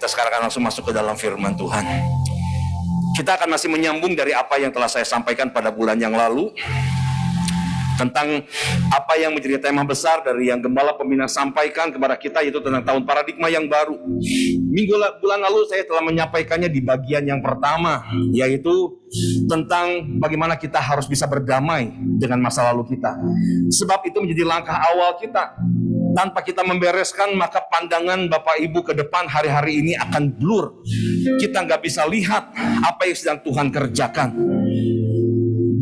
Kita sekarang akan langsung masuk ke dalam firman Tuhan. Kita akan masih menyambung dari apa yang telah saya sampaikan pada bulan yang lalu, tentang apa yang menjadi tema besar dari yang Gembala Pembina sampaikan kepada kita, yaitu tentang tahun paradigma yang baru. Bulan lalu saya telah menyampaikannya di bagian yang pertama, yaitu tentang bagaimana kita harus bisa berdamai dengan masa lalu kita. Sebab itu menjadi langkah awal kita. Tanpa kita membereskan, maka pandangan Bapak Ibu ke depan hari-hari ini akan blur. Kita nggak bisa lihat apa yang sedang Tuhan kerjakan.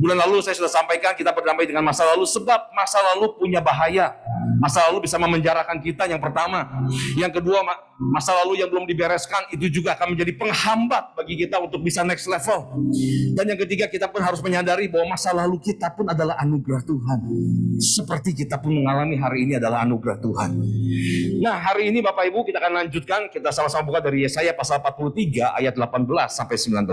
Bulan lalu saya sudah sampaikan kita berdamai dengan masa lalu, sebab masa lalu punya bahaya. Masa lalu bisa memenjarakan kita, yang pertama. Yang kedua, masa lalu yang belum dibereskan itu juga akan menjadi penghambat bagi kita untuk bisa next level. Dan yang ketiga, kita pun harus menyadari bahwa masa lalu kita pun adalah anugerah Tuhan. Seperti kita pun mengalami hari ini adalah anugerah Tuhan. Nah, hari ini Bapak Ibu kita akan lanjutkan, kita sama-sama buka dari Yesaya pasal 43 ayat 18 sampai 19.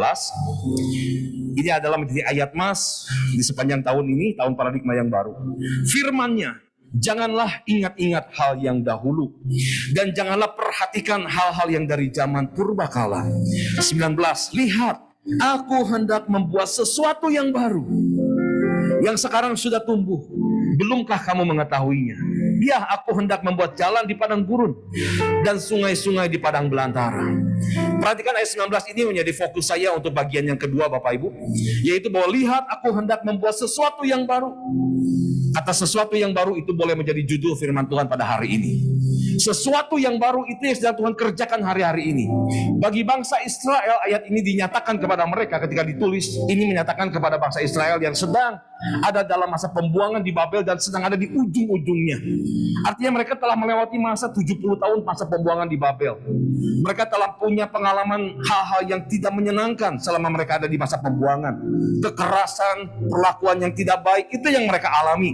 Ini adalah menjadi ayat mas di sepanjang tahun ini, tahun paradigma yang baru. Firman-Nya, janganlah ingat-ingat hal yang dahulu, dan janganlah perhatikan hal-hal yang dari zaman purbakala. 19, lihat, aku hendak membuat sesuatu yang baru, yang sekarang sudah tumbuh. Belumkah kamu mengetahuinya? Ya, aku hendak membuat jalan di padang gurun dan sungai-sungai di padang belantara. Perhatikan ayat 19 ini menjadi fokus saya untuk bagian yang kedua Bapak Ibu, yaitu bahwa lihat, aku hendak membuat sesuatu yang baru. Kata sesuatu yang baru itu boleh menjadi judul firman Tuhan pada hari ini. Sesuatu yang baru itu yang sedang Tuhan kerjakan hari-hari ini. Bagi bangsa Israel, ayat ini dinyatakan kepada mereka ketika ditulis. Ini menyatakan kepada bangsa Israel yang sedang ada dalam masa pembuangan di Babel dan sedang ada di ujung-ujungnya. Artinya mereka telah melewati masa 70 tahun masa pembuangan di Babel. Mereka telah punya pengalaman hal-hal yang tidak menyenangkan selama mereka ada di masa pembuangan. Kekerasan, perlakuan yang tidak baik, itu yang mereka alami.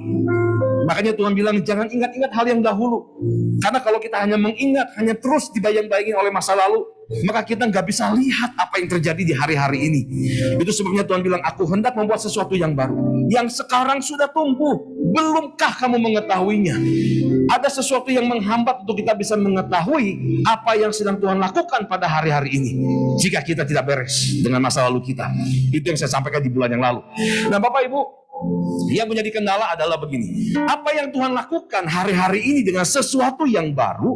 Makanya Tuhan bilang jangan ingat-ingat hal yang dahulu. Karena kalau kita hanya mengingat, hanya terus dibayang-bayangin oleh masa lalu, maka kita nggak bisa lihat apa yang terjadi di hari-hari ini. Itu sebabnya Tuhan bilang, aku hendak membuat sesuatu yang baru, yang sekarang sudah tumbuh. Belumkah kamu mengetahuinya? Ada sesuatu yang menghambat untuk kita bisa mengetahui apa yang sedang Tuhan lakukan pada hari-hari ini. Jika kita tidak beres dengan masa lalu kita. Itu yang saya sampaikan di bulan yang lalu. Nah Bapak Ibu, yang menjadi kendala adalah begini. Apa yang Tuhan lakukan hari-hari ini dengan sesuatu yang baru,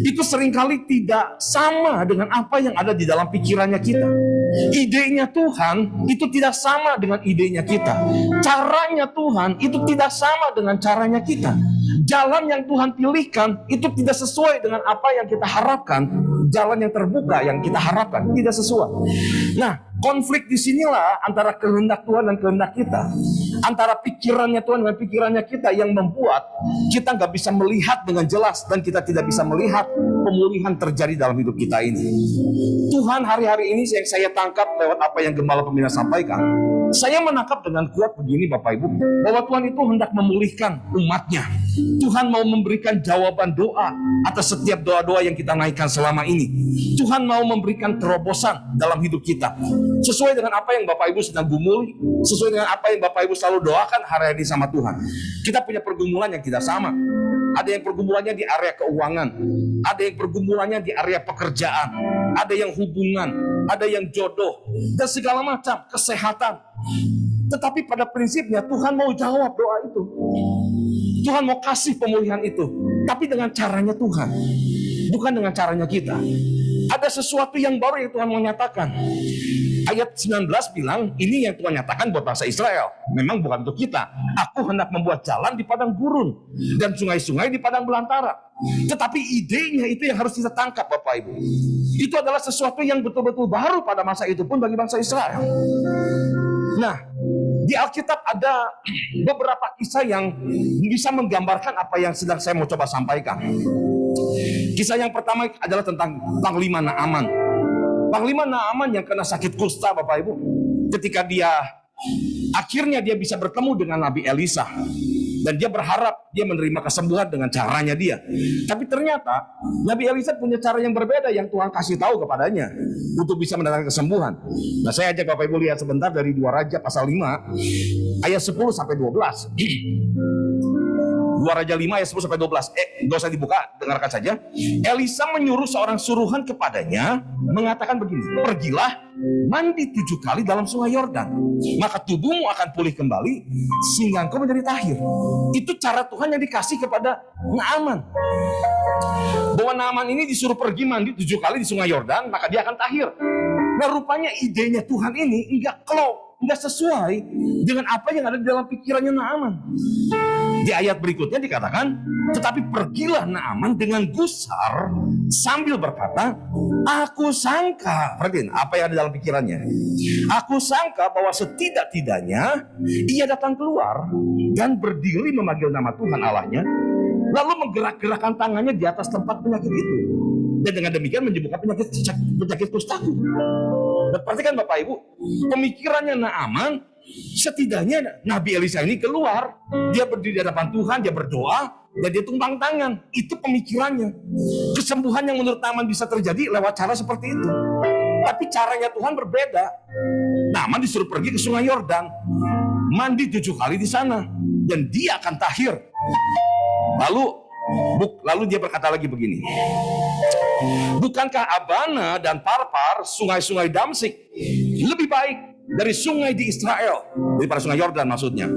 itu seringkali tidak sama dengan apa yang ada di dalam pikirannya kita. Idenya Tuhan itu tidak sama dengan idenya kita. Caranya Tuhan itu tidak sama dengan caranya kita. Jalan yang Tuhan pilihkan itu tidak sesuai dengan apa yang kita harapkan. Jalan yang terbuka yang kita harapkan tidak sesuai. Nah, konflik disinilah antara kehendak Tuhan dan kehendak kita, antara pikirannya Tuhan dan pikirannya kita, yang membuat kita nggak bisa melihat dengan jelas dan kita tidak bisa melihat pemulihan terjadi dalam hidup kita ini. Tuhan hari-hari ini yang saya tangkap lewat apa yang Gembala Pembina sampaikan, saya menangkap dengan kuat begini Bapak Ibu, bahwa Tuhan itu hendak memulihkan umatnya. Tuhan mau memberikan jawaban doa atas setiap doa-doa yang kita naikkan selama ini. Tuhan mau memberikan terobosan dalam hidup kita, sesuai dengan apa yang Bapak Ibu sedang gumuli, sesuai dengan apa yang Bapak Ibu selalu doakan hari ini sama Tuhan. Kita punya pergumulan yang tidak sama. Ada yang pergumulannya di area keuangan, ada yang pergumulannya di area pekerjaan, ada yang hubungan, ada yang jodoh, dan segala macam, kesehatan. Tetapi pada prinsipnya Tuhan mau jawab doa itu. Tuhan mau kasih pemulihan itu, tapi dengan caranya Tuhan, bukan dengan caranya kita. Ada sesuatu yang baru yang Tuhan mau nyatakan. Ayat 19 bilang, ini yang Tuhan nyatakan buat bangsa Israel. Memang bukan untuk kita. Aku hendak membuat jalan di padang gurun dan sungai-sungai di padang belantara. Tetapi idenya itu yang harus kita tangkap Bapak Ibu. Itu adalah sesuatu yang betul-betul baru pada masa itu pun bagi bangsa Israel. Nah, di Alkitab ada beberapa kisah yang bisa menggambarkan apa yang sedang saya mau coba sampaikan. Kisah yang pertama adalah tentang Panglima Naaman. Panglima Naaman yang kena sakit kusta Bapak Ibu. Ketika akhirnya dia bisa bertemu dengan Nabi Elisa. Dan dia berharap dia menerima kesembuhan dengan caranya dia. Tapi ternyata Nabi Elisa punya cara yang berbeda yang Tuhan kasih tahu kepadanya untuk bisa mendatangkan kesembuhan. Nah, saya ajak Bapak Ibu lihat sebentar dari 2 Raja pasal 5 ayat 10 sampai 12. 2 Raja 5 ayat 10 sampai 12. Gak usah dibuka, dengarkan saja. Elisa menyuruh seorang suruhan kepadanya, mengatakan begini, pergilah, mandi 7 kali dalam sungai Yordan, maka tubuhmu akan pulih kembali, sehingga engkau menjadi tahir. Itu cara Tuhan yang dikasih kepada Naaman. Bahwa Naaman ini disuruh pergi mandi 7 kali di sungai Yordan, maka dia akan tahir. Nah, rupanya idenya Tuhan ini enggak klop, enggak sesuai dengan apa yang ada di dalam pikirannya Naaman. Di ayat berikutnya dikatakan, tetapi pergilah Naaman dengan gusar sambil berkata, aku sangka, perhatiin apa yang ada dalam pikirannya. Aku sangka bahwa setidak-tidaknya ia datang keluar dan berdiri memanggil nama Tuhan Allahnya, lalu menggerak-gerakkan tangannya di atas tempat penyakit itu, dan dengan demikian menyembuhkan penyakit kustaku. Dan perhatikan Bapak Ibu, pemikirannya Naaman, setidaknya Nabi Elisa ini keluar, dia berdiri di hadapan Tuhan, dia berdoa, dan dia tumpang tangan. Itu pemikirannya. Kesembuhan yang menurut Naaman bisa terjadi lewat cara seperti itu. Tapi caranya Tuhan berbeda. Naaman disuruh pergi ke sungai Yordan, mandi 7 kali di sana, dan dia akan tahir. Lalu dia berkata lagi begini, bukankah Abana dan Parpar, sungai-sungai Damsik, lebih baik dari sungai di Israel, daripada sungai Yordan maksudnya?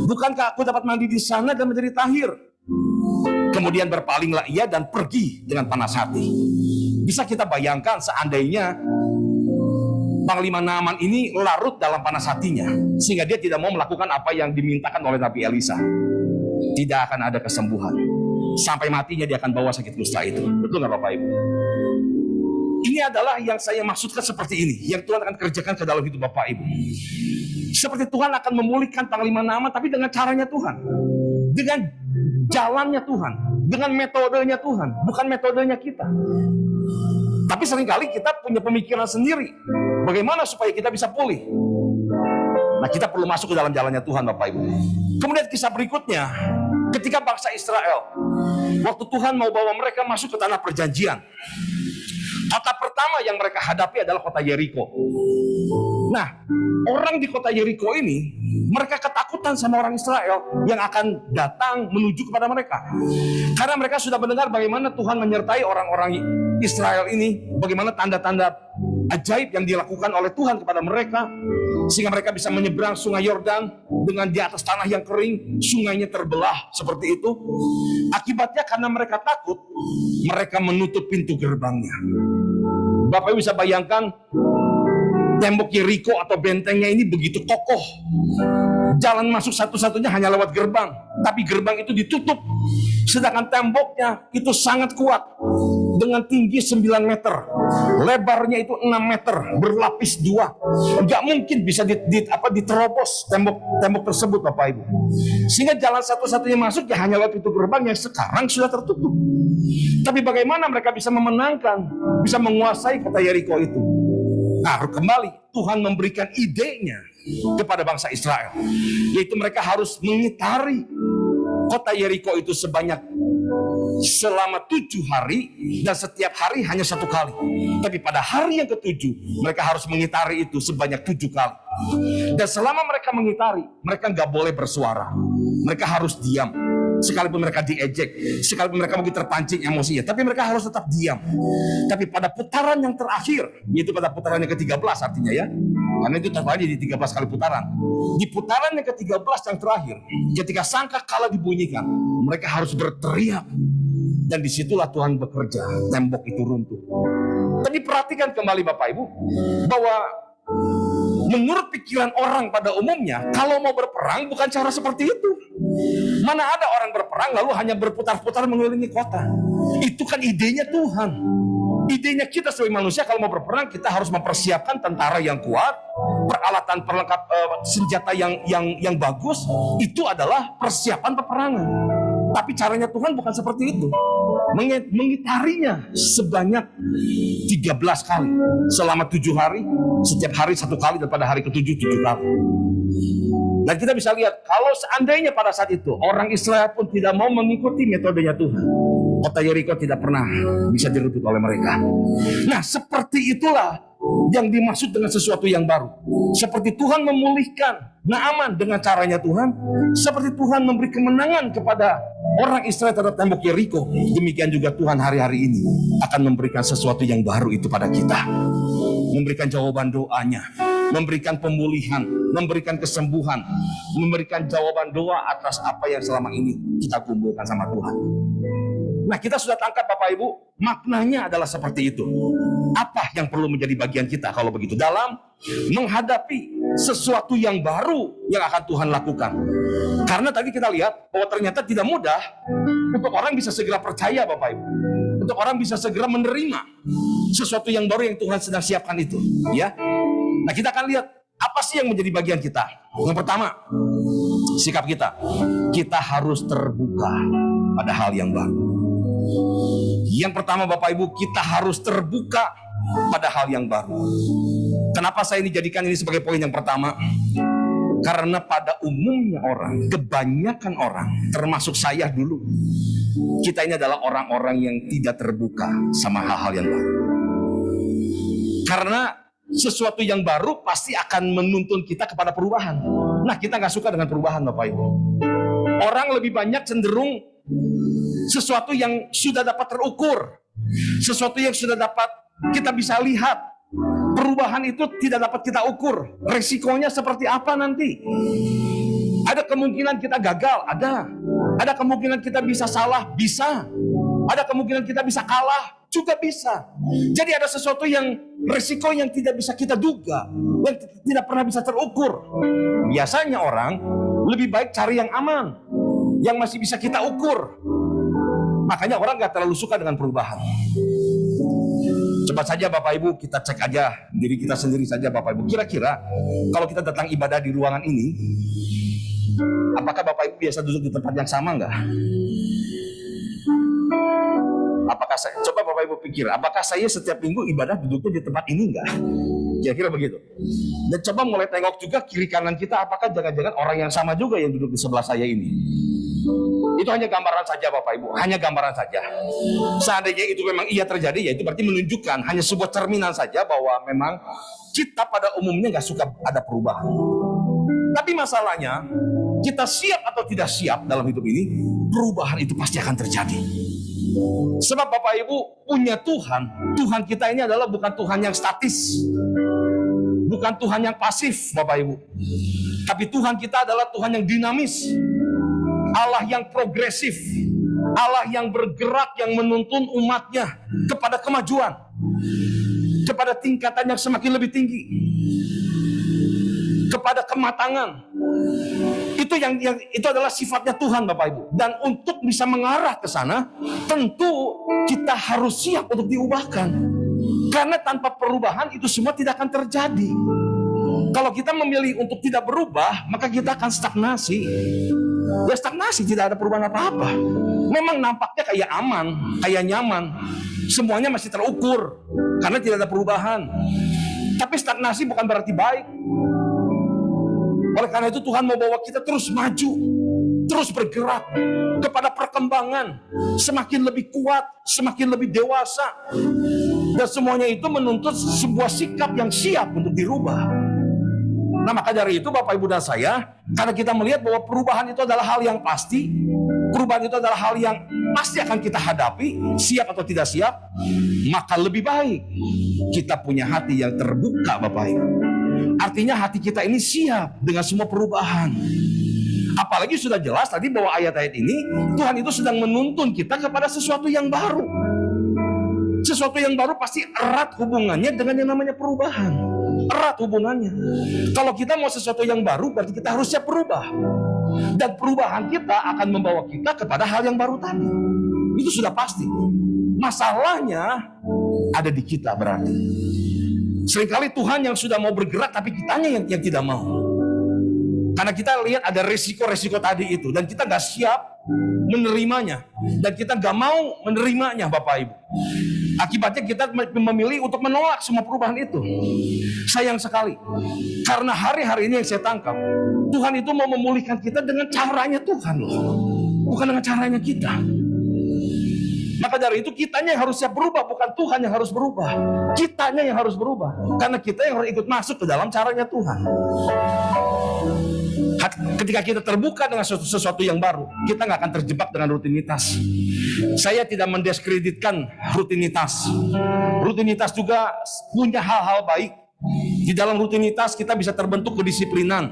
Bukankah aku dapat mandi di sana dan menjadi tahir? Kemudian berpalinglah ia dan pergi dengan panas hati. Bisa kita bayangkan seandainya Panglima Naaman ini larut dalam panas hatinya, sehingga dia tidak mau melakukan apa yang dimintakan oleh Nabi Elisa. Tidak akan ada kesembuhan. Sampai matinya dia akan bawa sakit kusta itu. Betul nggak Bapak Ibu? Ini adalah yang saya maksudkan seperti ini, yang Tuhan akan kerjakan ke dalam hidup Bapak Ibu. Seperti Tuhan akan memulihkan Panglima Naaman, tapi dengan caranya Tuhan, dengan jalannya Tuhan, dengan metodenya Tuhan, bukan metodenya kita. Tapi seringkali kita punya pemikiran sendiri, bagaimana supaya kita bisa pulih. Nah, kita perlu masuk ke dalam jalannya Tuhan Bapak Ibu. Kemudian kisah berikutnya, ketika bangsa Israel, waktu Tuhan mau bawa mereka masuk ke tanah perjanjian, kota pertama yang mereka hadapi adalah kota Yeriko. Nah, orang di kota Yeriko ini, mereka ketakutan sama orang Israel yang akan datang menuju kepada mereka. Karena mereka sudah mendengar bagaimana Tuhan menyertai orang-orang Israel ini, bagaimana tanda-tanda ajaib yang dilakukan oleh Tuhan kepada mereka, sehingga mereka bisa menyeberang sungai Yordan dengan di atas tanah yang kering, sungainya terbelah seperti itu. Akibatnya karena mereka takut, mereka menutup pintu gerbangnya. Bapak Ibu bisa bayangkan, tembok Yeriko atau bentengnya ini begitu kokoh. Jalan masuk satu-satunya hanya lewat gerbang, tapi gerbang itu ditutup. Sedangkan temboknya itu sangat kuat, dengan tinggi 9 meter, lebarnya itu 6 meter, berlapis 2. Nggak mungkin bisa diterobos tembok tersebut Bapak Ibu. Sehingga jalan satu-satunya masuk ya hanya lewat pintu gerbang yang sekarang sudah tertutup. Tapi bagaimana mereka bisa memenangkan, bisa menguasai kota Yeriko itu? Nah, kembali Tuhan memberikan idenya kepada bangsa Israel, yaitu mereka harus mengitari kota Yeriko itu selama 7 hari, dan setiap hari hanya 1 kali. Tapi pada hari yang ke-7 mereka harus mengitari itu sebanyak 7 kali. Dan selama mereka mengitari, mereka nggak boleh bersuara. Mereka harus diam. Sekalipun mereka diejek, sekalipun mereka mungkin terpancing emosinya, tapi mereka harus tetap diam. Tapi pada putaran yang terakhir, yaitu pada putaran yang ke-13 artinya ya, karena itu terjadi di 13 kali putaran. Di putaran yang ke-13 yang terakhir, ketika sangkakala dibunyikan, mereka harus berteriak. Dan disitulah Tuhan bekerja, tembok itu runtuh. Tapi perhatikan kembali Bapak Ibu, bahwa menurut pikiran orang pada umumnya, kalau mau berperang bukan cara seperti itu. Mana ada orang berperang lalu hanya berputar-putar mengelilingi kota. Itu kan idenya Tuhan. Idenya kita sebagai manusia, kalau mau berperang kita harus mempersiapkan tentara yang kuat, peralatan perlengkap senjata yang bagus. Itu adalah persiapan peperangan. Tapi caranya Tuhan bukan seperti itu. Mengitarinya sebanyak 13 kali selama 7 hari, setiap hari 1 kali, dan pada hari ke-7 7 kali. Dan kita bisa lihat, kalau seandainya pada saat itu orang Israel pun tidak mau mengikuti metodenya Tuhan, kota Yeriko tidak pernah bisa direbut oleh mereka. Nah, seperti itulah yang dimaksud dengan sesuatu yang baru. Seperti Tuhan memulihkan Naaman dengan caranya Tuhan, seperti Tuhan memberi kemenangan kepada orang Israel terhadap tembok Yeriko, demikian juga Tuhan hari-hari ini akan memberikan sesuatu yang baru itu pada kita. Memberikan jawaban doanya, memberikan pemulihan, memberikan kesembuhan, memberikan jawaban doa atas apa yang selama ini kita kumpulkan sama Tuhan. Nah, kita sudah tangkap Bapak Ibu, maknanya adalah seperti itu. Apa yang perlu menjadi bagian kita kalau begitu dalam menghadapi sesuatu yang baru yang akan Tuhan lakukan. Karena tadi kita lihat bahwa ternyata tidak mudah untuk orang bisa segera percaya Bapak Ibu. Untuk orang bisa segera menerima sesuatu yang baru yang Tuhan sedang siapkan itu, ya. Nah, kita akan lihat apa sih yang menjadi bagian kita. Yang pertama, sikap kita. Kita harus terbuka pada hal yang baru. Yang pertama Bapak Ibu, kita harus terbuka pada hal yang baru. Kenapa saya dijadikan ini sebagai poin yang pertama? Karena pada umumnya orang, kebanyakan orang, termasuk saya dulu, kita ini adalah orang-orang yang tidak terbuka sama hal-hal yang baru. Karena sesuatu yang baru pasti akan menuntun kita kepada perubahan. Nah, kita nggak suka dengan perubahan Bapak Ibu. Orang lebih banyak cenderung sesuatu yang sudah dapat terukur, sesuatu yang sudah dapat kita bisa lihat. Perubahan itu tidak dapat kita ukur. Resikonya seperti apa nanti? Ada kemungkinan kita gagal, ada. Ada kemungkinan kita bisa salah, bisa. Ada kemungkinan kita bisa kalah, juga bisa. Jadi ada sesuatu yang resiko yang tidak bisa kita duga, yang tidak pernah bisa terukur. Biasanya orang lebih baik cari yang aman, yang masih bisa kita ukur. Makanya orang gak terlalu suka dengan perubahan. Coba saja Bapak Ibu, kita cek aja diri kita sendiri saja Bapak Ibu. Kira-kira kalau kita datang ibadah di ruangan ini, apakah Bapak Ibu biasa duduk di tempat yang sama enggak? Apakah saya, coba Bapak Ibu pikir, apakah saya setiap minggu ibadah duduknya di tempat ini enggak? Kira-kira begitu. Dan coba mulai tengok juga kiri kanan kita, apakah jangan-jangan orang yang sama juga yang duduk di sebelah saya ini? Itu hanya gambaran saja Bapak Ibu, hanya gambaran saja. Seandainya itu memang iya terjadi, ya itu berarti menunjukkan hanya sebuah cerminan saja bahwa memang kita pada umumnya nggak suka ada perubahan. Tapi masalahnya, kita siap atau tidak siap dalam hidup ini, perubahan itu pasti akan terjadi. Sebab Bapak Ibu punya Tuhan, Tuhan kita ini adalah bukan Tuhan yang statis, bukan Tuhan yang pasif Bapak Ibu. Tapi Tuhan kita adalah Tuhan yang dinamis, Allah yang progresif, Allah yang bergerak, yang menuntun umatnya kepada kemajuan, kepada tingkatan yang semakin lebih tinggi, kepada kematangan. Itu adalah sifatnya Tuhan Bapak Ibu. Dan untuk bisa mengarah ke sana, tentu kita harus siap untuk diubahkan. Karena tanpa perubahan itu semua tidak akan terjadi. Kalau kita memilih untuk tidak berubah, maka kita akan stagnasi. Ya stagnasi, tidak ada perubahan apa-apa. Memang nampaknya kayak aman, kayak nyaman, semuanya masih terukur karena tidak ada perubahan. Tapi stagnasi bukan berarti baik. Oleh karena itu Tuhan mau bawa kita terus maju, terus bergerak kepada perkembangan, semakin lebih kuat, semakin lebih dewasa. Dan semuanya itu menuntut sebuah sikap yang siap untuk dirubah. Nah, maka dari itu Bapak Ibu dan saya, karena kita melihat bahwa perubahan itu adalah hal yang pasti, perubahan itu adalah hal yang pasti akan kita hadapi, siap atau tidak siap, maka lebih baik kita punya hati yang terbuka Bapak Ibu. Artinya hati kita ini siap dengan semua perubahan. Apalagi sudah jelas tadi bahwa ayat-ayat ini, Tuhan itu sedang menuntun kita kepada sesuatu yang baru. Sesuatu yang baru pasti erat hubungannya dengan yang namanya perubahan. Erat hubungannya. Kalau kita mau sesuatu yang baru, berarti kita harus siap berubah. Dan perubahan kita akan membawa kita kepada hal yang baru tadi. Itu sudah pasti. Masalahnya ada di kita berarti. Seringkali Tuhan yang sudah mau bergerak, tapi kitanya yang tidak mau. Karena kita lihat ada resiko-resiko tadi itu, dan kita gak siap menerimanya, dan kita gak mau menerimanya Bapak Ibu. Akibatnya kita memilih untuk menolak semua perubahan itu. Sayang sekali, karena hari-hari ini yang saya tangkap, Tuhan itu mau memulihkan kita dengan caranya Tuhan loh, bukan dengan caranya kita. Maka dari itu kitanya yang harus siap berubah, bukan Tuhan yang harus berubah. Kitanya yang harus berubah, karena kita yang harus ikut masuk ke dalam caranya Tuhan. Ketika kita terbuka dengan sesuatu yang baru, kita nggak akan terjebak dengan rutinitas. Saya tidak mendiskreditkan rutinitas. Rutinitas juga punya hal-hal baik. Di dalam rutinitas kita bisa terbentuk kedisiplinan.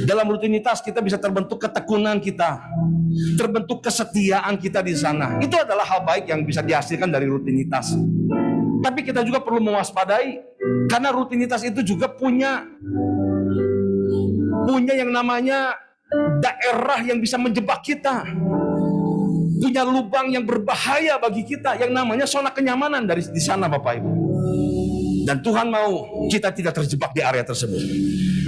Dalam rutinitas kita bisa terbentuk ketekunan kita, terbentuk kesetiaan kita di sana. Itu adalah hal baik yang bisa dihasilkan dari rutinitas. Tapi kita juga perlu mewaspadai, karena rutinitas itu juga punya yang namanya daerah yang bisa menjebak kita, punya lubang yang berbahaya bagi kita, yang namanya zona kenyamanan di sana, Bapak Ibu. Dan Tuhan mau kita tidak terjebak di area tersebut.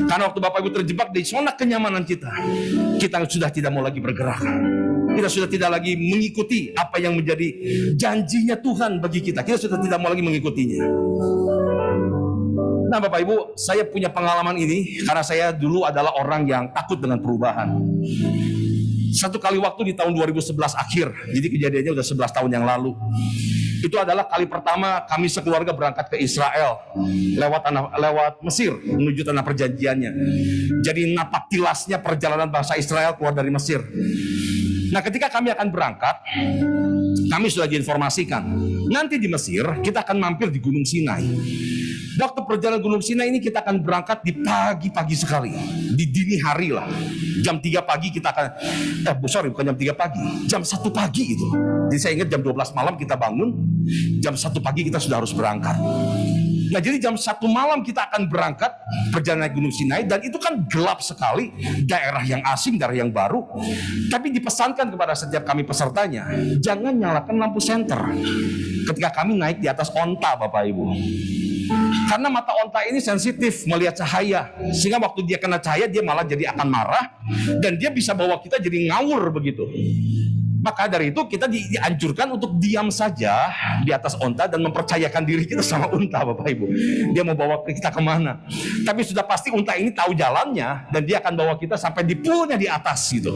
Karena waktu Bapak Ibu terjebak di zona kenyamanan kita sudah tidak mau lagi bergerak. Kita sudah tidak lagi mengikuti apa yang menjadi janjinya Tuhan bagi kita. Kita sudah tidak mau lagi mengikutinya. Nah Bapak Ibu, saya punya pengalaman ini karena saya dulu adalah orang yang takut dengan perubahan. Satu kali waktu di tahun 2011 akhir, jadi kejadiannya udah 11 tahun yang lalu. Itu adalah kali pertama kami sekeluarga berangkat ke Israel lewat Mesir menuju tanah perjanjiannya. Jadi napak tilasnya perjalanan bangsa Israel keluar dari Mesir. Nah ketika kami akan berangkat, kami sudah diinformasikan, nanti di Mesir kita akan mampir di Gunung Sinai. Waktu perjalanan Gunung Sinai ini kita akan berangkat di pagi-pagi sekali, di dini hari lah. Jam 3 pagi kita akan, bukan jam 3 pagi, jam 1 pagi itu. Jadi saya ingat jam 12 malam kita bangun, jam 1 pagi kita sudah harus berangkat. Nah jadi jam 1 malam kita akan berangkat perjalanan Gunung Sinai, dan itu kan gelap sekali, daerah yang asing, daerah yang baru. Tapi dipesankan kepada setiap kami pesertanya, jangan nyalakan lampu senter ketika kami naik di atas onta, Bapak Ibu. Karena mata onta ini sensitif melihat cahaya, sehingga waktu dia kena cahaya dia malah jadi akan marah, dan dia bisa bawa kita jadi ngawur begitu. Maka dari itu kita dianjurkan untuk diam saja di atas onta dan mempercayakan diri kita sama unta, Bapak Ibu. Dia mau bawa kita kemana. Tapi sudah pasti unta ini tahu jalannya, dan dia akan bawa kita sampai di poolnya di atas gitu.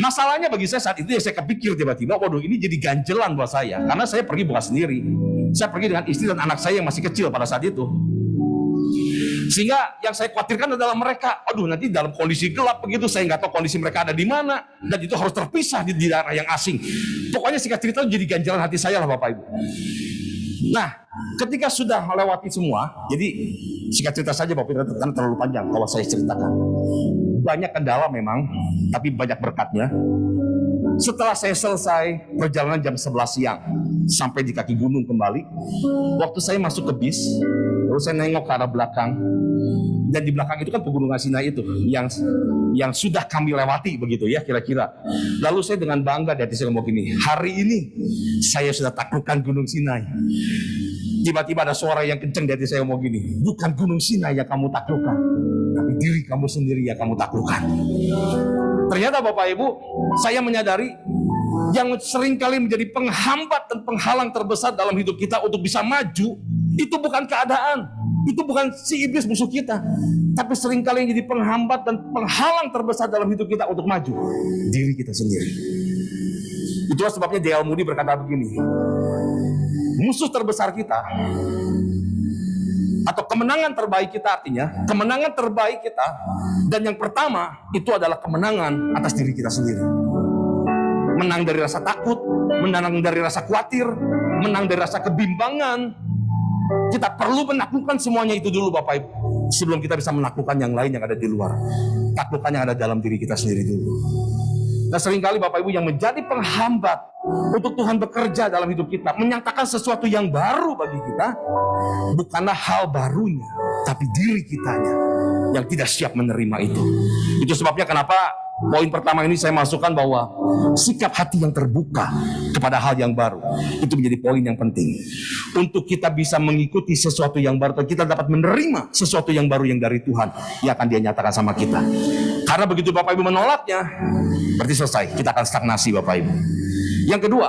Masalahnya bagi saya saat itu ya saya kepikir tiba-tiba, waduh ini jadi ganjelan buat saya. Karena saya pergi bukan sendiri. Saya pergi dengan istri dan anak saya yang masih kecil pada saat itu. Sehingga yang saya khawatirkan adalah mereka, aduh nanti dalam kondisi gelap begitu, saya nggak tahu kondisi mereka ada di mana, dan itu harus terpisah di daerah yang asing. Pokoknya singkat cerita jadi ganjalan hati saya lah Bapak Ibu. Nah, ketika sudah melewati semua, jadi singkat cerita saja Bapak Ibu, karena terlalu panjang kalau saya ceritakan. Banyak kendala memang, tapi banyak berkatnya. Setelah saya selesai perjalanan jam 11 siang sampai di kaki gunung kembali, waktu saya masuk ke bis, lalu saya nengok ke arah belakang, dan di belakang itu kan pegunungan Sinai itu yang sudah kami lewati begitu ya kira-kira. Lalu saya dengan bangga di hati saya ngomong gini, hari ini saya sudah taklukkan Gunung Sinai. Tiba-tiba ada suara yang kenceng di hati saya ngomong gini, bukan Gunung Sinai yang kamu taklukkan, tapi diri kamu sendiri yang kamu taklukkan. Ternyata Bapak Ibu, saya menyadari yang seringkali menjadi penghambat dan penghalang terbesar dalam hidup kita untuk bisa maju, itu bukan keadaan, itu bukan si iblis musuh kita, tapi seringkali yang jadi penghambat dan penghalang terbesar dalam hidup kita untuk maju, diri kita sendiri. Itulah sebabnya D.L. Moody berkata begini, musuh terbesar kita atau kemenangan terbaik kita, artinya kemenangan terbaik kita, dan yang pertama itu adalah kemenangan atas diri kita sendiri. Menang dari rasa takut, menang dari rasa khawatir, menang dari rasa kebimbangan. Kita perlu menaklukkan semuanya itu dulu Bapak Ibu, sebelum kita bisa menaklukkan yang lain yang ada di luar. Taklukkan yang ada dalam diri kita sendiri dulu. Nah seringkali Bapak Ibu yang menjadi penghambat untuk Tuhan bekerja dalam hidup kita, menyatakan sesuatu yang baru bagi kita, bukanlah hal barunya, tapi diri kitanya yang tidak siap menerima itu. Itu sebabnya kenapa poin pertama ini saya masukkan bahwa sikap hati yang terbuka kepada hal yang baru itu menjadi poin yang penting untuk kita bisa mengikuti sesuatu yang baru, kita dapat menerima sesuatu yang baru yang dari Tuhan yang akan Dia nyatakan sama kita. Karena begitu Bapak Ibu menolaknya, berarti selesai, kita akan stagnasi Bapak Ibu. Yang kedua,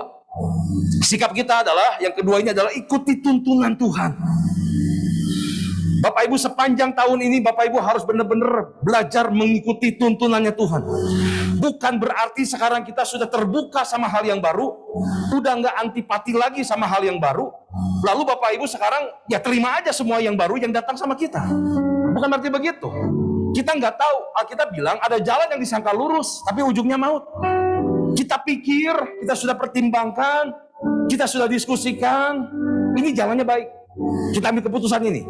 sikap kita adalah, yang kedua ini adalah ikuti tuntunan Tuhan. Bapak Ibu sepanjang tahun ini Bapak Ibu harus benar-benar belajar mengikuti tuntunannya Tuhan. Bukan berarti sekarang kita sudah terbuka sama hal yang baru, udah nggak antipati lagi sama hal yang baru, lalu Bapak Ibu sekarang ya terima aja semua yang baru yang datang sama kita. Bukan berarti begitu. Kita nggak tahu. Alkitab bilang ada jalan yang disangka lurus, tapi ujungnya maut. Kita pikir, kita sudah pertimbangkan, kita sudah diskusikan, ini jalannya baik. Kita ambil keputusan ini,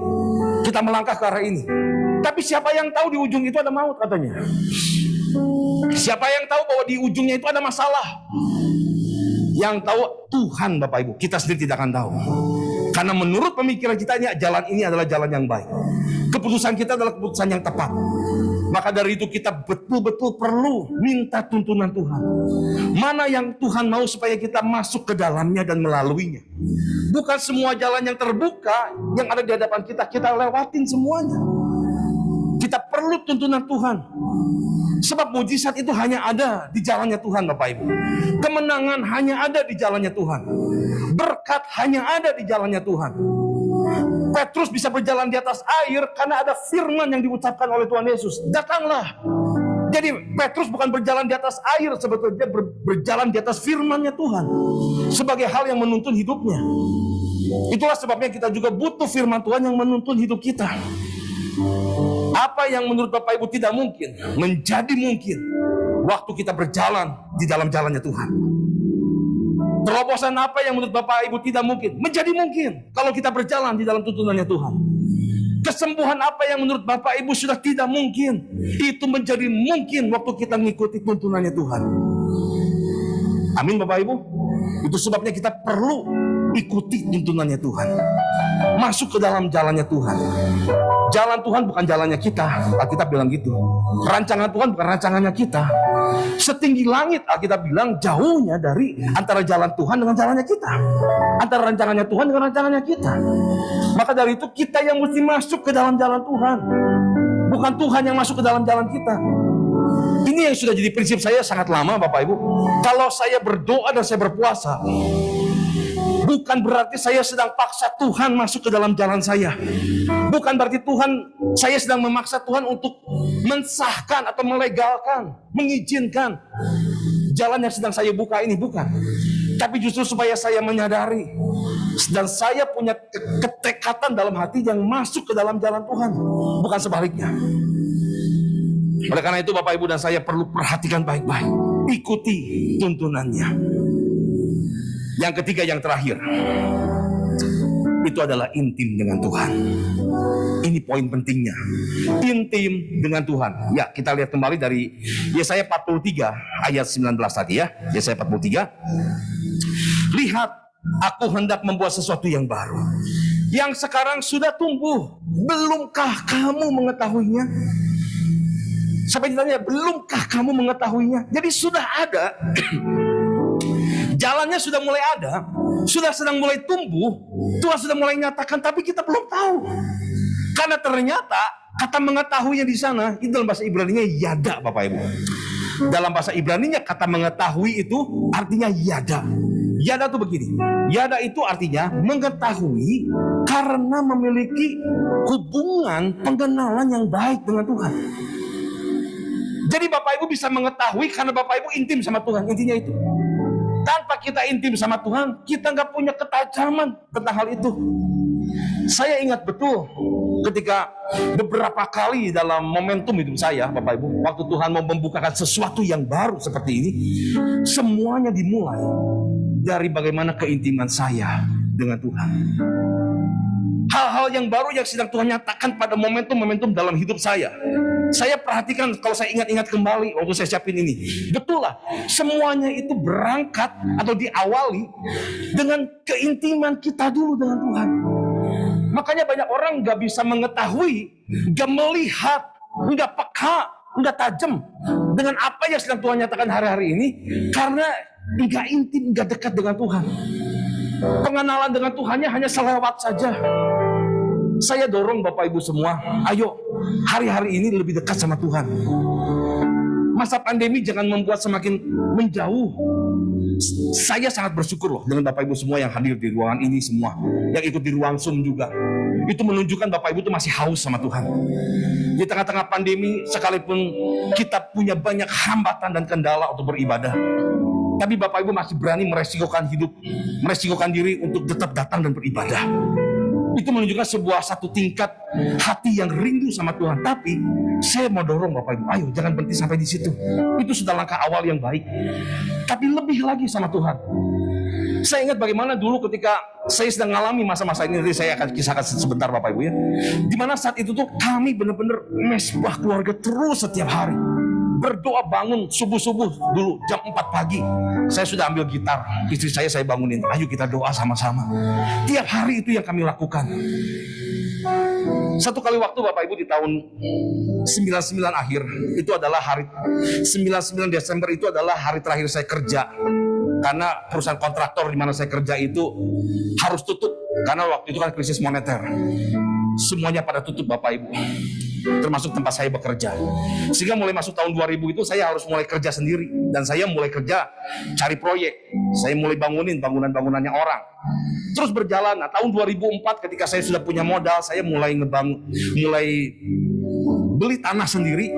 kita melangkah ke arah ini. Tapi siapa yang tahu di ujung itu ada maut katanya? Siapa yang tahu bahwa di ujungnya itu ada masalah? Yang tahu Tuhan, Bapak Ibu. Kita sendiri tidak akan tahu. Karena menurut pemikiran kita jalan ini adalah jalan yang baik. Keputusan kita adalah keputusan yang tepat. Maka dari itu kita betul-betul perlu minta tuntunan Tuhan. Mana yang Tuhan mau supaya kita masuk ke dalamnya dan melaluinya. Bukan semua jalan yang terbuka yang ada di hadapan kita, kita lewatin semuanya. Kita perlu tuntunan Tuhan. Sebab mujizat itu hanya ada di jalannya Tuhan, Bapak Ibu. Kemenangan hanya ada di jalannya Tuhan. Berkat hanya ada di jalannya Tuhan. Petrus bisa berjalan di atas air karena ada firman yang diucapkan oleh Tuhan Yesus. Datanglah. Jadi Petrus bukan berjalan di atas air, sebetulnya berjalan di atas firman-Nya Tuhan. Sebagai hal yang menuntun hidupnya. Itulah sebabnya kita juga butuh firman Tuhan yang menuntun hidup kita. Apa yang menurut Bapak Ibu tidak mungkin, menjadi mungkin waktu kita berjalan di dalam jalannya Tuhan. Terobosan apa yang menurut Bapak Ibu tidak mungkin, menjadi mungkin kalau kita berjalan di dalam tuntunannya Tuhan. Kesembuhan apa yang menurut Bapak Ibu sudah tidak mungkin, itu menjadi mungkin waktu kita mengikuti tuntunannya Tuhan. Amin Bapak Ibu. Itu sebabnya kita perlu ikuti tuntunannya Tuhan. Masuk ke dalam jalannya Tuhan. Jalan Tuhan bukan jalannya kita. Alkitab bilang gitu. Rancangan Tuhan bukan rancangannya kita. Setinggi langit Alkitab bilang jauhnya dari antara jalan Tuhan dengan jalannya kita. Antara rancangannya Tuhan dengan rancangannya kita. Maka dari itu kita yang mesti masuk ke dalam jalan Tuhan. Bukan Tuhan yang masuk ke dalam jalan kita. Ini yang sudah jadi prinsip saya sangat lama Bapak Ibu. Kalau saya berdoa dan saya berpuasa, bukan berarti saya sedang paksa Tuhan masuk ke dalam jalan saya. Bukan berarti saya sedang memaksa Tuhan untuk mensahkan atau melegalkan, mengizinkan jalan yang sedang saya buka ini, bukan. Tapi justru supaya saya menyadari dan saya punya ketekatan dalam hati yang masuk ke dalam jalan Tuhan, bukan sebaliknya. Oleh karena itu Bapak Ibu dan saya perlu perhatikan baik-baik, ikuti tuntunannya. Yang ketiga, yang terakhir, itu adalah intim dengan Tuhan. Ini poin pentingnya, intim dengan Tuhan. Ya, kita lihat kembali dari Yesaya 43 ayat 19 tadi ya. Yesaya 43. Lihat, aku hendak membuat sesuatu yang baru, yang sekarang sudah tumbuh. Belumkah kamu mengetahuinya? Sampai ditanya, belumkah kamu mengetahuinya? Jadi sudah ada. Jalannya sudah mulai ada, sudah sedang mulai tumbuh, Tuhan sudah mulai nyatakan, tapi kita belum tahu. Karena ternyata kata mengetahuinya di sana itu dalam bahasa Ibrani-nya yada, Bapak Ibu. Dalam bahasa Ibrani-nya kata mengetahui itu artinya yada. Yada itu begini. Yada itu artinya mengetahui karena memiliki hubungan pengenalan yang baik dengan Tuhan. Jadi Bapak Ibu bisa mengetahui karena Bapak Ibu intim sama Tuhan. Intinya itu. Tanpa kita intim sama Tuhan, kita nggak punya ketajaman tentang hal itu. Saya ingat betul ketika beberapa kali dalam momentum hidup saya, Bapak Ibu, waktu Tuhan mau membukakan sesuatu yang baru seperti ini, semuanya dimulai dari bagaimana keintiman saya dengan Tuhan. Hal-hal yang baru yang sedang Tuhan nyatakan pada momentum-momentum dalam hidup saya. Saya perhatikan kalau saya ingat-ingat kembali waktu saya siapin ini. Betul lah, semuanya itu berangkat atau diawali dengan keintiman kita dulu dengan Tuhan. Makanya banyak orang gak bisa mengetahui, gak melihat, gak peka, gak tajam dengan apa yang sedang Tuhan nyatakan hari-hari ini. Karena gak intim, gak dekat dengan Tuhan. Pengenalan dengan Tuhannya hanya selewat saja. Saya dorong Bapak Ibu semua, ayo hari-hari ini lebih dekat sama Tuhan. Masa pandemi jangan membuat semakin menjauh. Saya sangat bersyukur loh dengan Bapak Ibu semua yang hadir di ruangan ini semua, yang ikut di ruang Zoom juga. Itu menunjukkan Bapak Ibu itu masih haus sama Tuhan. Di tengah-tengah pandemi, sekalipun kita punya banyak hambatan dan kendala untuk beribadah, tapi Bapak Ibu masih berani meresikokan hidup, meresikokan diri untuk tetap datang dan beribadah. Itu menunjukkan satu tingkat hati yang rindu sama Tuhan. Tapi saya mau dorong Bapak Ibu, ayo jangan berhenti sampai di situ. Itu sudah langkah awal yang baik. Tapi lebih lagi sama Tuhan. Saya ingat bagaimana dulu ketika saya sedang mengalami masa-masa ini. Nanti saya akan kisahkan sebentar Bapak Ibu ya. Dimana saat itu tuh kami benar-benar mesbah keluarga terus setiap hari. Berdoa bangun subuh-subuh dulu jam 4 pagi. Saya sudah ambil gitar, istri saya bangunin, ayo kita doa sama-sama. Tiap hari itu yang kami lakukan. Satu kali waktu Bapak Ibu di tahun 99 akhir, itu adalah hari 99 Desember itu adalah hari terakhir saya kerja. Karena perusahaan kontraktor di mana saya kerja itu harus tutup karena waktu itu kan krisis moneter. Semuanya pada tutup Bapak Ibu, termasuk tempat saya bekerja. Sehingga mulai masuk tahun 2000 itu saya harus mulai kerja sendiri. Dan saya mulai kerja cari proyek. Saya mulai bangunin bangunan-bangunannya orang. Terus berjalan. Nah, tahun 2004 ketika saya sudah punya modal, saya mulai beli tanah sendiri,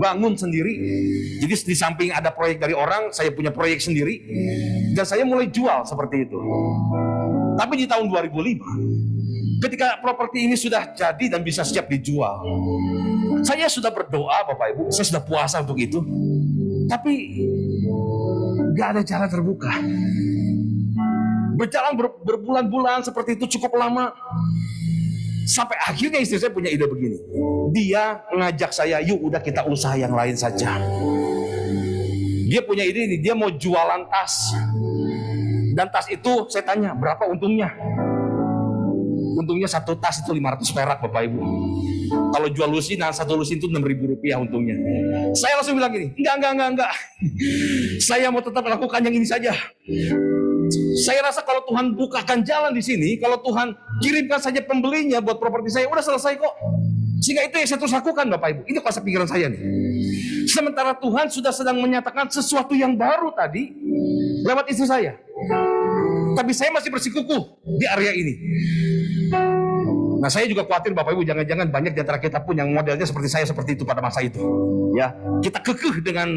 bangun sendiri. Jadi di samping ada proyek dari orang, saya punya proyek sendiri. Dan saya mulai jual seperti itu. Tapi di tahun 2005 ketika properti ini sudah jadi dan bisa siap dijual, saya sudah berdoa Bapak Ibu, saya sudah puasa untuk itu, tapi gak ada jalan terbuka. Berjalan berbulan-bulan seperti itu cukup lama, sampai akhirnya istri saya punya ide begini. Dia ngajak saya, yuk udah kita usaha yang lain saja. Dia punya ide ini, dia mau jualan tas. Dan tas itu saya tanya, berapa untungnya? Untungnya satu tas itu 500 perak Bapak Ibu. Kalau jual lusin, nah satu lusin itu 6.000 rupiah untungnya. Saya langsung bilang gini, enggak. Saya mau tetap lakukan yang ini saja. Saya rasa kalau Tuhan bukakan jalan di sini, kalau Tuhan kirimkan saja pembelinya buat properti saya, udah selesai kok. Sehingga itu yang saya terus lakukan Bapak Ibu. Ini konsep pikiran saya nih. Sementara Tuhan sudah sedang menyatakan sesuatu yang baru tadi lewat istri saya. Tapi saya masih bersikukuh di area ini. Nah, saya juga khawatir Bapak Ibu, jangan-jangan banyak di antara kita pun yang modelnya seperti saya seperti itu pada masa itu. Ya, kita kekeh dengan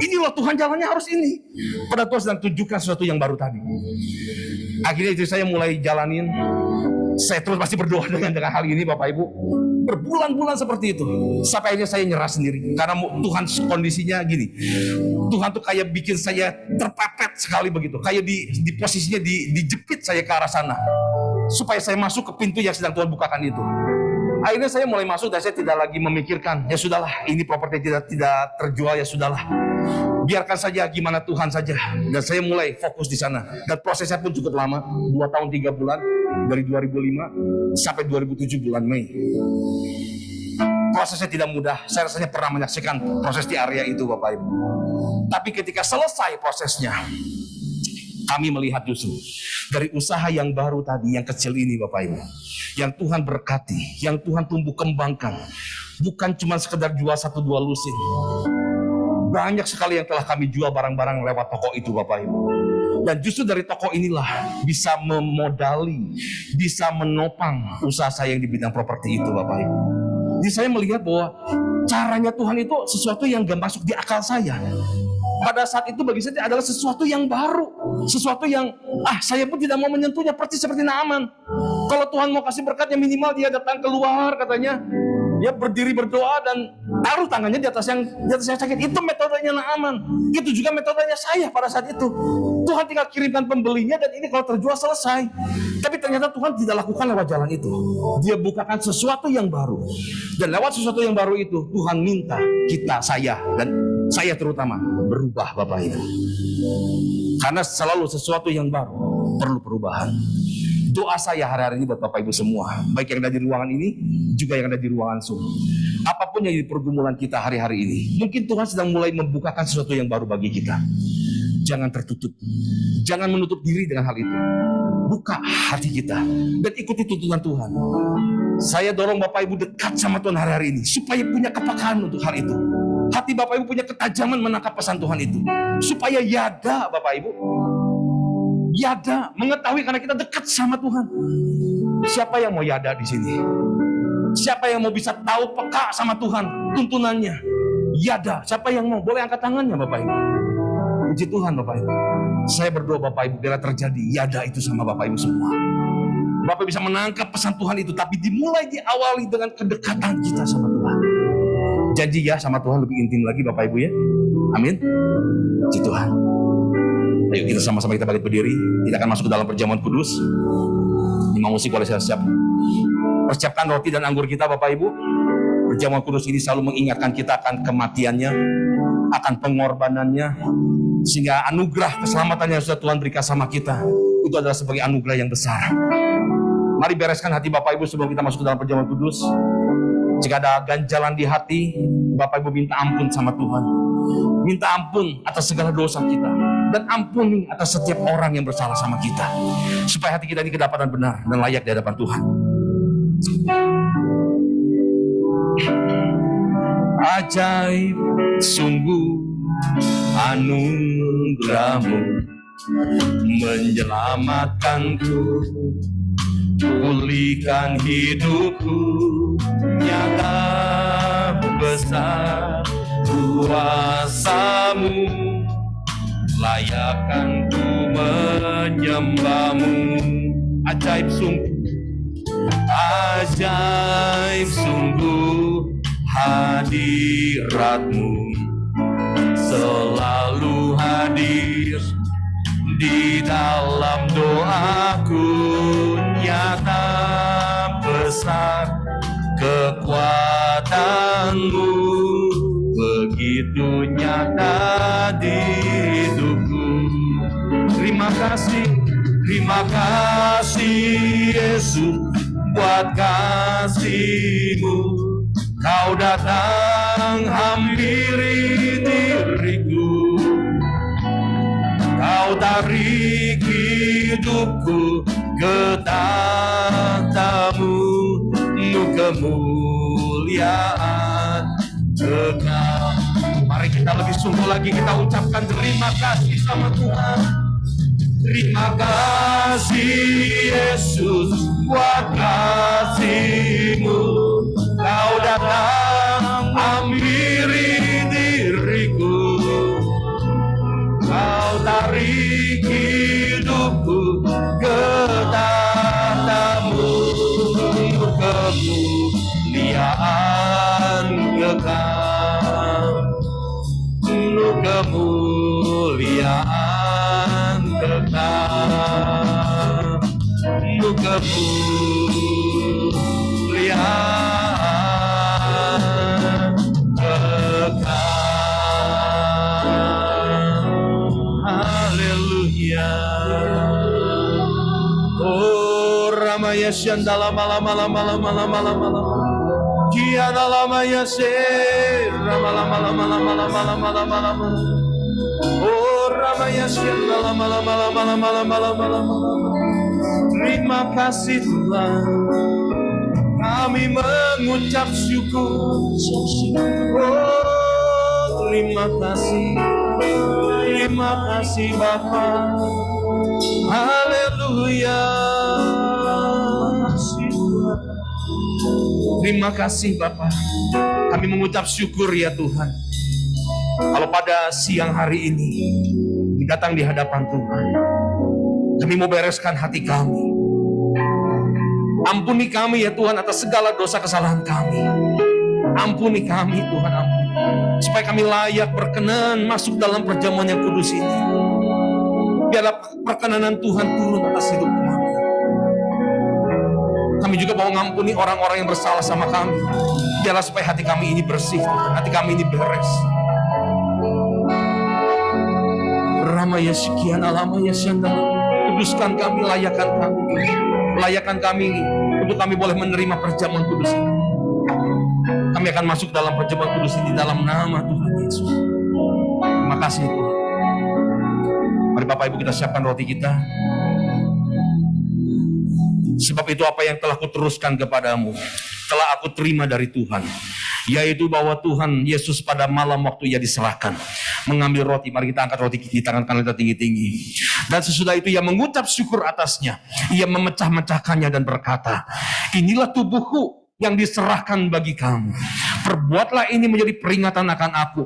ini loh Tuhan, jalannya harus ini. Padahal Tuhan sedang tunjukkan sesuatu yang baru tadi. Akhirnya istri saya mulai jalanin. Saya terus masih berdoa dengan hal ini Bapak Ibu. Berbulan-bulan seperti itu. Sampai akhirnya saya nyerah sendiri. Karena Tuhan kondisinya gini. Tuhan tuh kayak bikin saya terpepet sekali begitu. Kayak di posisinya dijepit saya ke arah sana. Supaya saya masuk ke pintu yang sedang Tuhan bukakan itu. Akhirnya saya mulai masuk dan saya tidak lagi memikirkan, ya sudahlah, ini properti tidak terjual, ya sudahlah. Biarkan saja gimana Tuhan saja. Dan saya mulai fokus di sana. Dan prosesnya pun cukup lama, 2 tahun 3 bulan, dari 2005 sampai 2007 bulan Mei. Prosesnya tidak mudah. Saya rasanya pernah menyaksikan proses di area itu Bapak Ibu. Tapi ketika selesai prosesnya, kami melihat justru dari usaha yang baru tadi, yang kecil ini Bapak Ibu, yang Tuhan berkati, yang Tuhan tumbuh kembangkan, bukan cuma sekedar jual 1-2 lusin. Banyak sekali yang telah kami jual barang-barang lewat toko itu Bapak Ibu. Dan justru dari toko inilah bisa memodali, bisa menopang usaha saya yang di bidang properti itu Bapak Ibu. Jadi saya melihat bahwa caranya Tuhan itu sesuatu yang gak masuk di akal saya. Pada saat itu bagi saya adalah sesuatu yang baru, sesuatu yang saya pun tidak mau menyentuhnya, persis seperti Naaman. Kalau Tuhan mau kasih berkatnya, minimal dia datang keluar katanya, dia berdiri berdoa dan taruh tangannya di atas yang sakit. Itu metodenya Naaman. Itu juga metodenya saya pada saat itu. Tuhan tinggal kirimkan pembelinya dan ini kalau terjual selesai. Tapi ternyata Tuhan tidak lakukan lewat jalan itu. Dia bukakan sesuatu yang baru. Dan lewat sesuatu yang baru itu Tuhan minta kita, saya terutama berubah Bapak Ibu. Karena selalu sesuatu yang baru perlu perubahan. Doa saya hari-hari ini buat Bapak Ibu semua, baik yang ada di ruangan ini juga yang ada di ruangan Zoom. Apapun yang jadi pergumulan kita hari-hari ini, mungkin Tuhan sedang mulai membukakan sesuatu yang baru bagi kita. Jangan tertutup, jangan menutup diri dengan hal itu. Buka hati kita dan ikuti tuntunan Tuhan. Saya dorong Bapak Ibu dekat sama Tuhan hari-hari ini supaya punya kepekaan untuk hal itu. Hati Bapak Ibu punya ketajaman menangkap pesan Tuhan itu, supaya yada Bapak Ibu, yada mengetahui karena kita dekat sama Tuhan. Siapa yang mau yada di sini? Siapa yang mau bisa tahu peka sama Tuhan tuntunannya? Yada. Siapa yang mau? Boleh angkat tangannya Bapak Ibu. Puji Tuhan Bapak Ibu. Saya berdoa Bapak Ibu biar terjadi yada itu sama Bapak Ibu semua. Bapak bisa menangkap pesan Tuhan itu, tapi diawali dengan kedekatan kita sama Tuhan. Janji ya sama Tuhan lebih intim lagi Bapak Ibu ya. Amin. Puji Tuhan. Ayo kita sama-sama kita balik berdiri. Kita akan masuk ke dalam perjamuan kudus. Imam musik boleh siap. Persiapkan roti dan anggur kita Bapak Ibu. Perjamuan kudus ini selalu mengingatkan kita akan kematiannya, akan pengorbanannya, sehingga anugerah keselamatan yang sudah Tuhan berikan sama kita itu adalah sebagai anugerah yang besar. Mari bereskan hati Bapak Ibu sebelum kita masuk ke dalam perjamuan kudus. Jika ada ganjalan di hati, Bapak Ibu minta ampun sama Tuhan. Minta ampun atas segala dosa kita, dan ampuni atas setiap orang yang bersalah sama kita, supaya hati kita ini kedapatan benar dan layak di hadapan Tuhan. Ajaib sungguh anugerah-Mu menyelamatkanku, pulihkan hidupku, nyata besar kuasa-Mu, layakkan ku menyembah-Mu. Ajaib sungguh hadirat-Mu, selalu hadir di dalam doaku, nyata besar kekuatan-Mu, begitu nyata di hidupku. Terima kasih Yesus buat kasih-Mu. Kau datang hampiri diriku, Kau tarik hidupku ke tahta-Mu, kemuliaan kekal. Mari kita lebih sungguh lagi kita ucapkan terima kasih sama Tuhan. Terima kasih Yesus buat kasih-Mu. Kau datang hampiri diriku, Kau tarik hidupku ke tahta-Mu, kemuliaan kekal, kemuliaan kekal, kemuliaan kekal. Haleluya. Oh Ramaya Shandala malam Kiana Lamaya Se Ramala malam. Oh Ramaya Shandala malam. Terima kasih Tuhan, kami mengucap syukur. Oh terima kasih Bapa. Haleluya. Terima kasih Bapa. Kami mengucap syukur ya Tuhan, kalau pada siang hari ini datang di hadapan Tuhan, kami mau bereskan hati kami. Ampuni kami ya Tuhan atas segala dosa kesalahan kami. Ampuni kami Tuhan, ampuni, supaya kami layak berkenan masuk dalam perjamuan yang kudus ini. Biarlah perkenanan Tuhan turun atas hidup kami. Kami juga mau ngampuni orang-orang yang bersalah sama kami. Biarlah supaya hati kami ini bersih, hati kami ini beres. Ramaya sekian alamaya syandala. Kuduskan kami, layakkan kami untuk kami boleh menerima perjamuan kudus ini. Kami akan masuk dalam perjamuan kudus ini dalam nama Tuhan Yesus. Terima kasih Tuhan. Mari Bapak Ibu kita siapkan roti kita. Sebab itu apa yang telah kuteruskan kepadamu telah aku terima dari Tuhan, yaitu bahwa Tuhan Yesus pada malam waktu ia diserahkan mengambil roti. Mari kita angkat roti di tangan kanan kita tinggi-tinggi. Dan sesudah itu ia mengucap syukur atasnya, ia memecah-mecahkannya dan berkata, inilah tubuhku yang diserahkan bagi kamu. Perbuatlah ini menjadi peringatan akan aku.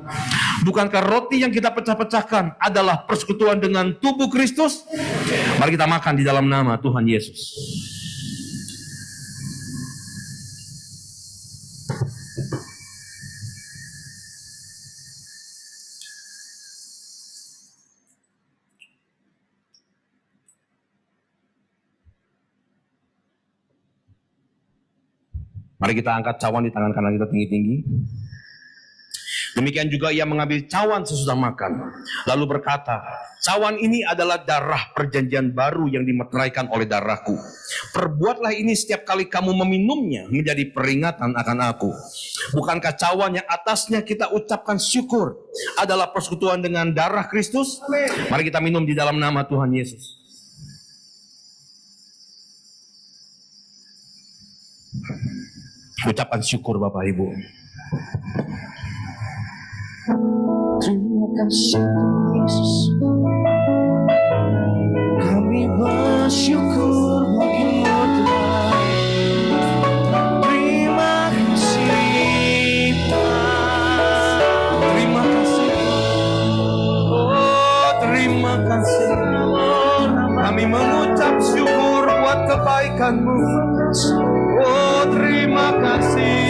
Bukankah roti yang kita pecah-pecahkan adalah persekutuan dengan tubuh Kristus? Mari kita makan di dalam nama Tuhan Yesus. Mari kita angkat cawan di tangan kanan kita tinggi-tinggi. Demikian juga ia mengambil cawan sesudah makan, lalu berkata, cawan ini adalah darah perjanjian baru yang dimeteraikan oleh darahku. Perbuatlah ini setiap kali kamu meminumnya menjadi peringatan akan aku. Bukankah cawan yang atasnya kita ucapkan syukur adalah persekutuan dengan darah Kristus? Mari kita minum di dalam nama Tuhan Yesus. Ucapkan syukur Bapak Ibu. Terima kasih Yesus, kami bersyukur bagimu Tuhan. Terima kasih Tuhan, terima kasih, oh terima kasih. Kami mengucap syukur buat kebaikan-Mu, oh terima kasih.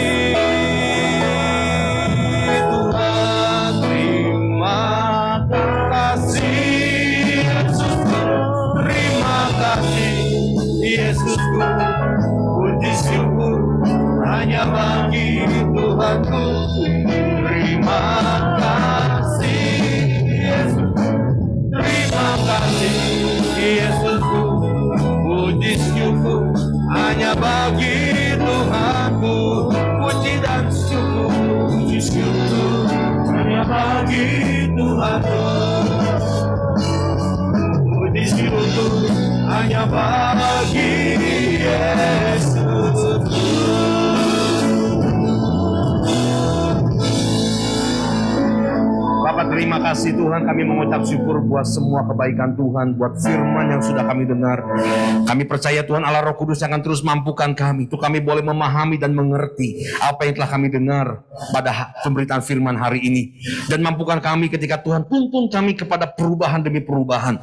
Yesusku, puji syukur hanya bagi Tuhanku. Terima kasih Yesus, terima kasih Yesusku, puji syukur hanya bagi Tuhanku. Puji dan syukur, puji syukur hanya bagi Tuhanku. Puji syukur hanya bagi Yesus. Bapak terima kasih Tuhan, kami mengucap syukur buat semua kebaikan Tuhan, buat firman yang sudah kami dengar. Kami percaya Tuhan Allah Roh Kudus akan terus mampukan kami, untuk kami boleh memahami dan mengerti apa yang telah kami dengar pada pemberitaan firman hari ini. Dan mampukan kami ketika Tuhan tuntun kami kepada perubahan demi perubahan,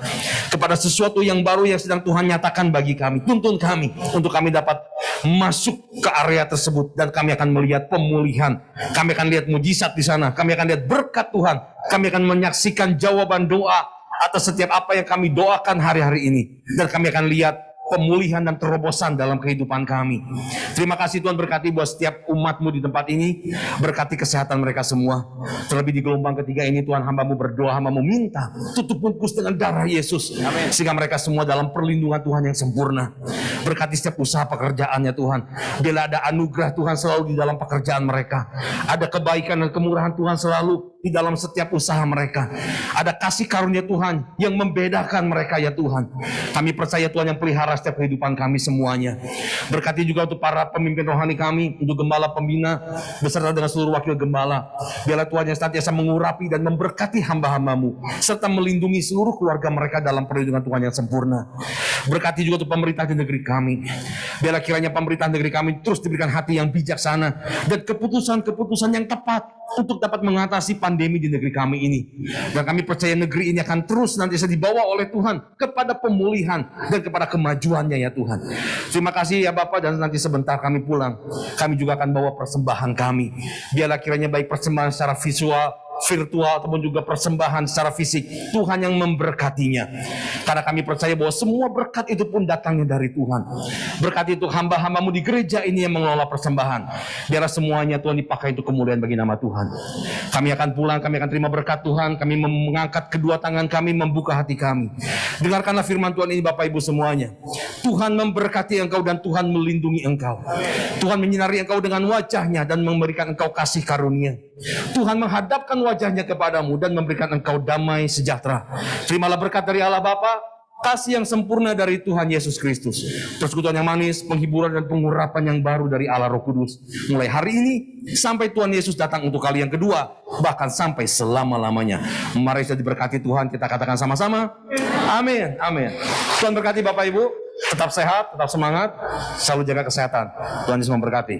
kepada sesuatu yang baru yang sedang Tuhan nyatakan bagi kami. Tuntun kami untuk kami dapat masuk ke area tersebut, dan kami akan melihat pemulihan, kami akan lihat mujizat di sana, kami akan lihat berkat Tuhan, kami akan menyaksikan jawaban doa atas setiap apa yang kami doakan hari-hari ini, dan kami akan lihat pemulihan dan terobosan dalam kehidupan kami. Terima kasih Tuhan, berkati buat setiap umat-Mu di tempat ini, berkati kesehatan mereka semua. Terlebih di gelombang ketiga ini Tuhan, hamba-Mu berdoa, hamba-Mu minta tutup bungkus dengan darah Yesus. Amin. Sehingga mereka semua dalam perlindungan Tuhan yang sempurna. Berkati setiap usaha pekerjaannya Tuhan. Bila ada anugerah Tuhan selalu di dalam pekerjaan mereka, ada kebaikan dan kemurahan Tuhan selalu di dalam setiap usaha mereka. Ada kasih karunia Tuhan yang membedakan mereka ya Tuhan. Kami percaya Tuhan yang pelihara setiap kehidupan kami semuanya. Berkati juga untuk para pemimpin rohani kami, untuk gembala pembina beserta dengan seluruh wakil gembala. Biarlah Tuhan yang senantiasa mengurapi dan memberkati hamba-hamba-Mu, serta melindungi seluruh keluarga mereka dalam perlindungan Tuhan yang sempurna. Berkati juga untuk pemerintah di negeri kami. Biarlah kiranya pemerintahan negeri kami terus diberikan hati yang bijaksana dan keputusan-keputusan yang tepat untuk dapat mengatasi pandemi di negeri kami ini. Dan kami percaya negeri ini akan terus nantiasa dibawa oleh Tuhan kepada pemulihan dan kepada kemajuannya ya Tuhan. Terima kasih ya Bapak, dan nanti sebentar kami pulang, kami juga akan bawa persembahan kami. Biarlah kiranya baik persembahan secara visual, virtual, ataupun juga persembahan secara fisik, Tuhan yang memberkatinya. Karena kami percaya bahwa semua berkat itu pun datangnya dari Tuhan. Berkat itu hamba-hamba-Mu di gereja ini yang mengelola persembahan. Biarlah semuanya Tuhan dipakai untuk kemuliaan bagi nama Tuhan. Kami akan pulang, kami akan terima berkat Tuhan. Kami mengangkat kedua tangan kami, membuka hati kami. Dengarkanlah firman Tuhan ini Bapak Ibu semuanya. Tuhan memberkati engkau dan Tuhan melindungi engkau. Tuhan menyinari engkau dengan wajahnya dan memberikan engkau kasih karunia. Tuhan menghadapkan wajahnya kepadamu dan memberikan engkau damai sejahtera. Terimalah berkat dari Allah Bapa, kasih yang sempurna dari Tuhan Yesus Kristus, persekutuan yang manis, penghiburan dan pengurapan yang baru dari Allah Roh Kudus, mulai hari ini sampai Tuhan Yesus datang untuk kali yang kedua, bahkan sampai selama-lamanya. Mari kita diberkati Tuhan, kita katakan sama-sama, amin, amin. Tuhan berkati Bapak Ibu, tetap sehat, tetap semangat, selalu jaga kesehatan. Tuhan Yesus memberkati.